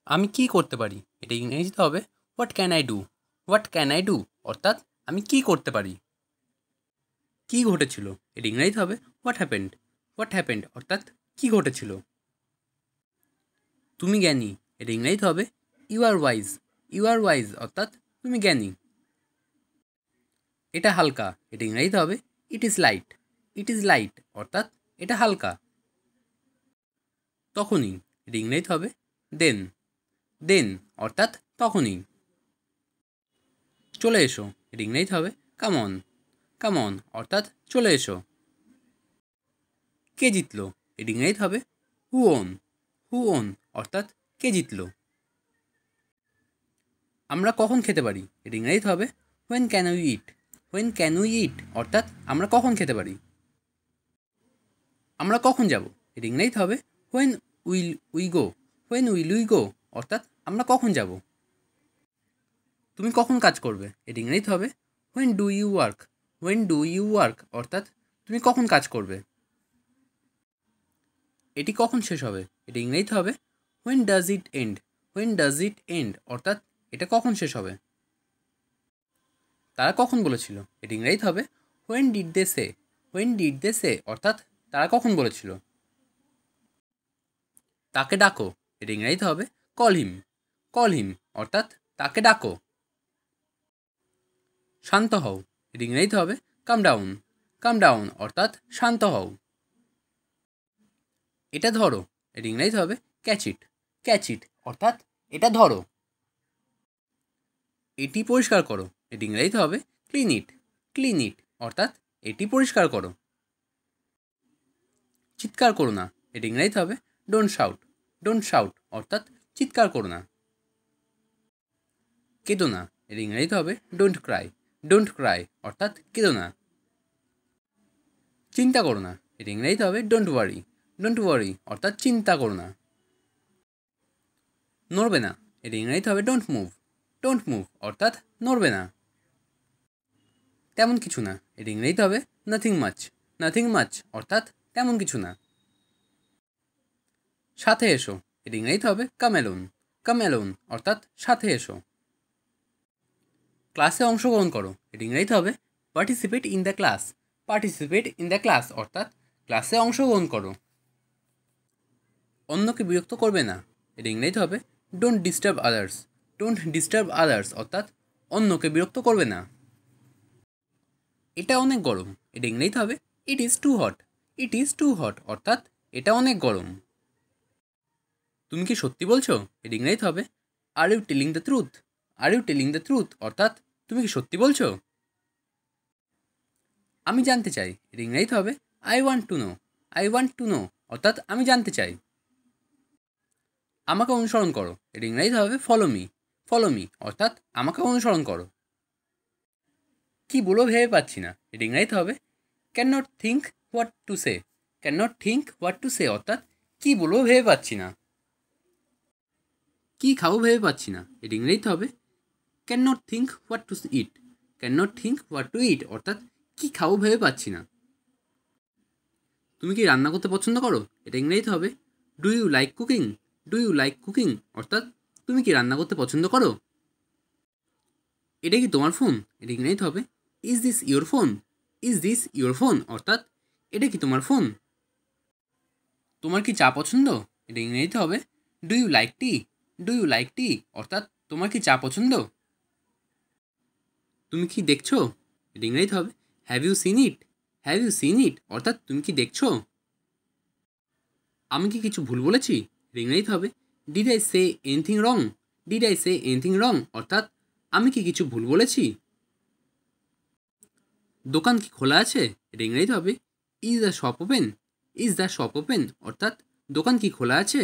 আমি কী করতে পারি, এটা ইংরেজিতে হবে what can I do. What can I do অর্থাৎ আমি কী করতে পারি। কী ঘটেছিল, এটা ইংরেজিতে হবে হোয়াট হ্যাপেন্ড। হোয়াট হ্যাপেন্ড অর্থাৎ কী ঘটেছিল। তুমি জ্ঞানী, এটা ইংরেজিতে হবে you are wise. You are wise অর্থাৎ তুমি জ্ঞানী। এটা হালকা, এটা ইংরেজিতে হবে it is light. It is light অর্থাৎ এটা হালকা। তখনই, এটা ইংরেজিতে হবে দেন। দেন অর্থাৎ তখনই। চলে এসো, এটা ইংরেজিতে হবে কাম অন। কাম অন অর্থাৎ চলে এসো। কে জিতলো, এটা ইংরেজিতে হবে হু ওন। হু ওন অর্থাৎ কে জিতলো। আমরা কখন খেতে পারি, এটা ইংরেজিতে হবে when can we eat. When can we eat অর্থাৎ আমরা কখন খেতে পারি। আমরা কখন যাব, এটা ইংরেজিতে হবে when will we go. When will we go অর্থাৎ আমরা কখন যাব। তুমি কখন কাজ করবে, এটা ইংরেজিতে হবে when do you work. When do you work অর্থাৎ তুমি কখন কাজ করবে। এটি কখন শেষ হবে, এটা ইংরেজিতে হবে when does it end. When does it end অর্থাৎ এটা কখন শেষ হবে। তারা কখন বলেছিল, এটা ইংরেজিতে হবে when did they say. When did they say অর্থাৎ তারা কখন বলেছিল। তাকে ডাকো, এটা ইংরেজিতে হবে কল হিম। কল হিম অর্থাৎ তাকে ডাকো। শান্ত হও, এটা ইংরেজিতে হবে কাম ডাউন। কাম ডাউন অর্থাৎ শান্ত হও। এটা ধরো, এটা ইংরেজিতে হবে ক্যাচ ইট। ক্যাচ ইট অর্থাৎ এটা ধরো। এটি পরিষ্কার করো, এটা ইংরেজিতে হবে ক্লিন ইট। ক্লিন ইট অর্থাৎ এটি পরিষ্কার করো। চিৎকার করো না, এটা ইংরেজিতে হবে ডোন্ট শাউট। ডোন্ট শাউট অর্থাৎ চিৎকার করো না। কেঁদো না, এটা ইংরেজিতে হবে ডোন্ট ক্রাই। ডোন্ট ক্রাই অর্থাৎ কেঁদো না। চিন্তা করো না, এটা ইংরেজিতে হবে ডোন্ট ওয়ারি। ডোন্ট ওয়ারি অর্থাৎ চিন্তা করো না। নড়বে না, এটা ইংরেজিতে হবে ডোন্ট মুভ। ডোন্ট মুভ অর্থাৎ নড়বে না। তেমন কিছু না, এটা ইংরেজিতে হবে নাথিং মাচ। নাথিং মাচ অর্থাৎ তেমন কিছু না। সাথে এসো, এটা ইংরেজিতে হবে কাম অ্যালোন। কাম অ্যালোন অর্থাৎ সাথে এসো। ক্লাসে অংশগ্রহণ করো, এটা ইংরেজিতে হবে participate in the class. Participate in the class অর্থাৎ ক্লাসে অংশগ্রহণ করো। অন্যকে বিরক্ত করবে না, এটা ইংরেজিতে হবে don't disturb others. Don't disturb others অর্থাৎ অন্যকে বিরক্ত করবে না। এটা অনেক গরম, এটা ইংরেজিতে হবে it is too hot. It is too hot অর্থাৎ এটা অনেক গরম। তুমি কি সত্যি বলছো, এটা ইংরেজিতে হবে are you telling the truth. Are you telling the truth অর্থাৎ তুমি কি সত্যি বলছো। আমি জানতে চাই, এটা ইংরেজিতে হবে I want to know. I want to know অর্থাৎ আমি জানতে চাই। আমাকে অনুসরণ করো, এটা ইংরেজিতে হবে ফলো মি। ফলো মি অর্থাৎ আমাকে অনুসরণ করো। কি বলবো ভেবে পাচ্ছি না, এটা ইংরেজিতে হবে can not think what to say. Can not think what to say অর্থাৎ কি বলবো ভেবে পাচ্ছি না। কি খাবো ভেবে পাচ্ছি না, এটা ইংরেজিতে হবে can not think what to eat. Can not think what to eat অর্থাৎ কি খাবো ভেবে পাচ্ছি না। তুমি কি রান্না করতে পছন্দ করো, এটা ইংরেজিতে হবে do you like cooking. Do you like cooking অর্থাৎ তুমি কি রান্না করতে পছন্দ করো। এটা কি তোমার ফোন, এটা ইংরেজিতে হবে is this your phone. Is this your phone অর্থাৎ এটা কি তোমার ফোন। তোমার কি চা পছন্দ, এটা ইংরেজিতে হবে do you like tea. Do you like tea অর্থাৎ তোমার কি চা পছন্দ। তুমি কি দেখছো, এটা ইংরেজিতে হবে have you seen it. Have you seen it অর্থাৎ তুমি কি দেখছো। আমি কি কিছু ভুল বলেছি, এটা ইংরেজিতে হবে did I say anything wrong. Did I say anything wrong অর্থাৎ আমি কি কিছু ভুল বলেছি। দোকান কি খোলা আছে, এটা ইংরেজিতে হবে is the shop open. Is the shop open অর্থাৎ দোকান কি খোলা আছে।